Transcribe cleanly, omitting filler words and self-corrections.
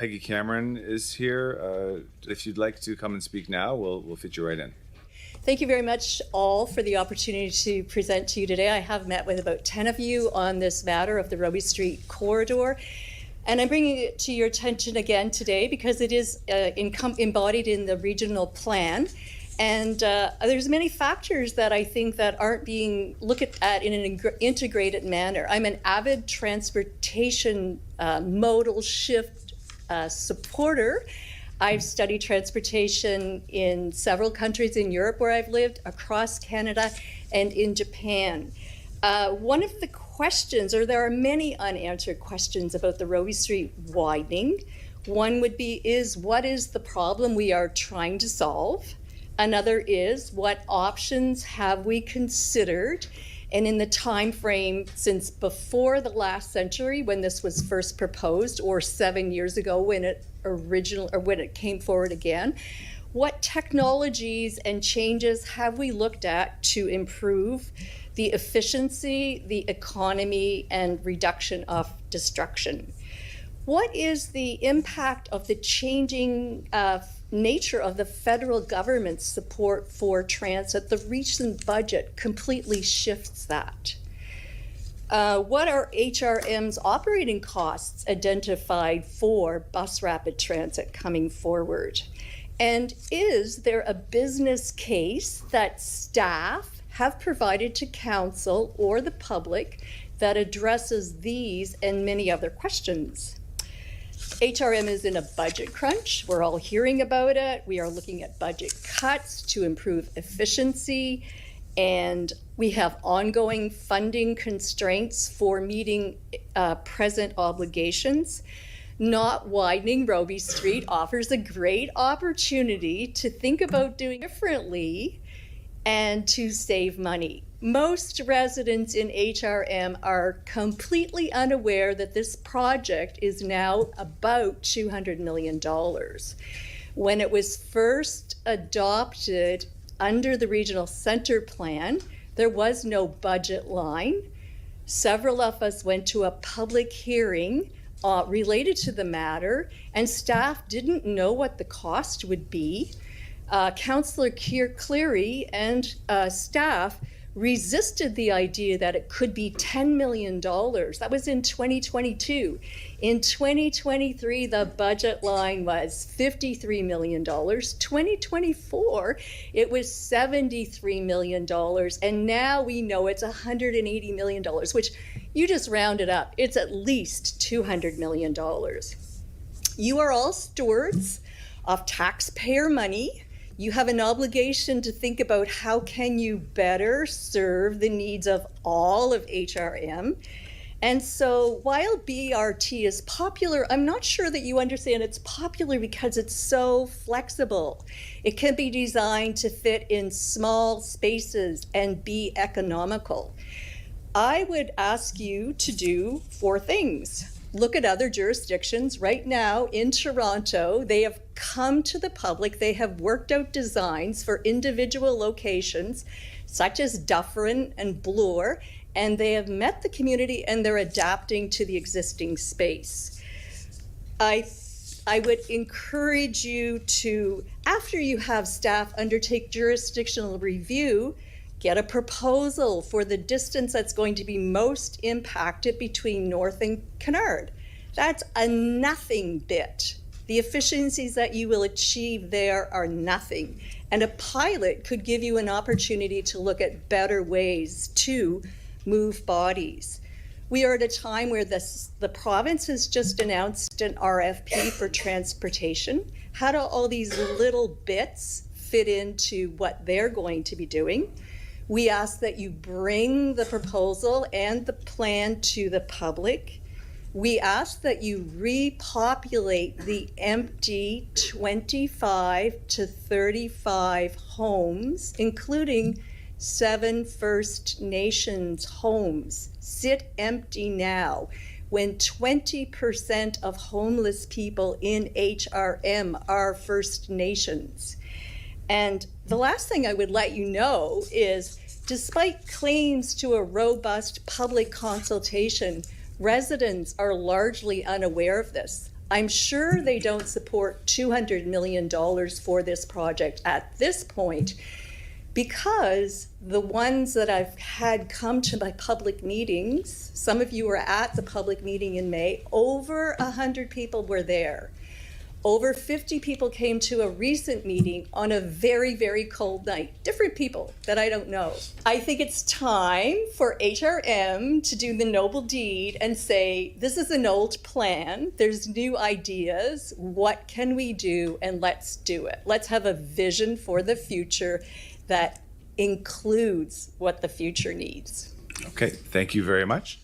Peggy Cameron is here. If you'd like to come and speak now, we'll fit you right in. Thank you very much all for the opportunity to present to you today. I have met with about 10 of you on this matter of the Robie Street corridor. And I'm bringing it to your attention again today because it is embodied in the regional plan. And there's many factors that I think that aren't being looked at in an integrated manner. I'm an avid transportation modal shift supporter. I've studied transportation in several countries in Europe where I've lived, across Canada, and in Japan. One of the questions, or there are many unanswered questions about the Robie Street widening. One would be, what is the problem we are trying to solve? Another is, what options have we considered? And in the time frame since before the last century, when this was first proposed, or 7 years ago when it came forward again, what technologies and changes have we looked at to improve the efficiency, the economy, and reduction of destruction? What is the impact of the changing nature of the federal government's support for transit? The recent budget completely shifts that. What are HRM's operating costs identified for bus rapid transit coming forward? And is there a business case that staff have provided to council or the public that addresses these and many other questions? HRM is in a budget crunch. We're all hearing about it. We are looking at budget cuts to improve efficiency, and we have ongoing funding constraints for meeting present obligations. Not widening Robie Street offers a great opportunity to think about doing differently and to save money. Most residents in HRM are completely unaware that this project is now about $200 million. When it was first adopted under the Regional Centre Plan, there was no budget line. Several of us went to a public hearing related to the matter, and staff didn't know what the cost would be. Councillor Cleary and staff resisted the idea that it could be $10 million. That was in 2022. In 2023, the budget line was $53 million. 2024, it was $73 million. And now we know it's $180 million, which you just rounded up. It's at least $200 million. You are all stewards of taxpayer money. You have an obligation to think about how can you better serve the needs of all of HRM. And so while BRT is popular, I'm not sure that you understand it's popular because it's so flexible. It can be designed to fit in small spaces and be economical. I would ask you to do 4 things. Look at other jurisdictions. Right now in Toronto, they have come to the public. They have worked out designs for individual locations, such as Dufferin and Bloor, and they have met the community and they're adapting to the existing space. I would encourage you to, after you have staff undertake jurisdictional review, get a proposal for the distance that's going to be most impacted between North and Kennard. That's a nothing bit. The efficiencies that you will achieve there are nothing. And a pilot could give you an opportunity to look at better ways to move bodies. We are at a time where the province has just announced an RFP for transportation. How do all these little bits fit into what they're going to be doing? We ask that you bring the proposal and the plan to the public. We ask that you repopulate the empty 25 to 35 homes, including 7 First Nations homes. Sit empty now, when 20% of homeless people in HRM are First Nations. And the last thing I would let you know is, despite claims to a robust public consultation, residents are largely unaware of this. I'm sure they don't support $200 million for this project at this point, because the ones that I've had come to my public meetings, some of you were at the public meeting in May, over 100 people were there. Over 50 people came to a recent meeting on a very, very cold night. Different people that I don't know. I think it's time for HRM to do the noble deed and say, this is an old plan. There's new ideas. What can we do? And let's do it. Let's have a vision for the future that includes what the future needs. Okay, thank you very much.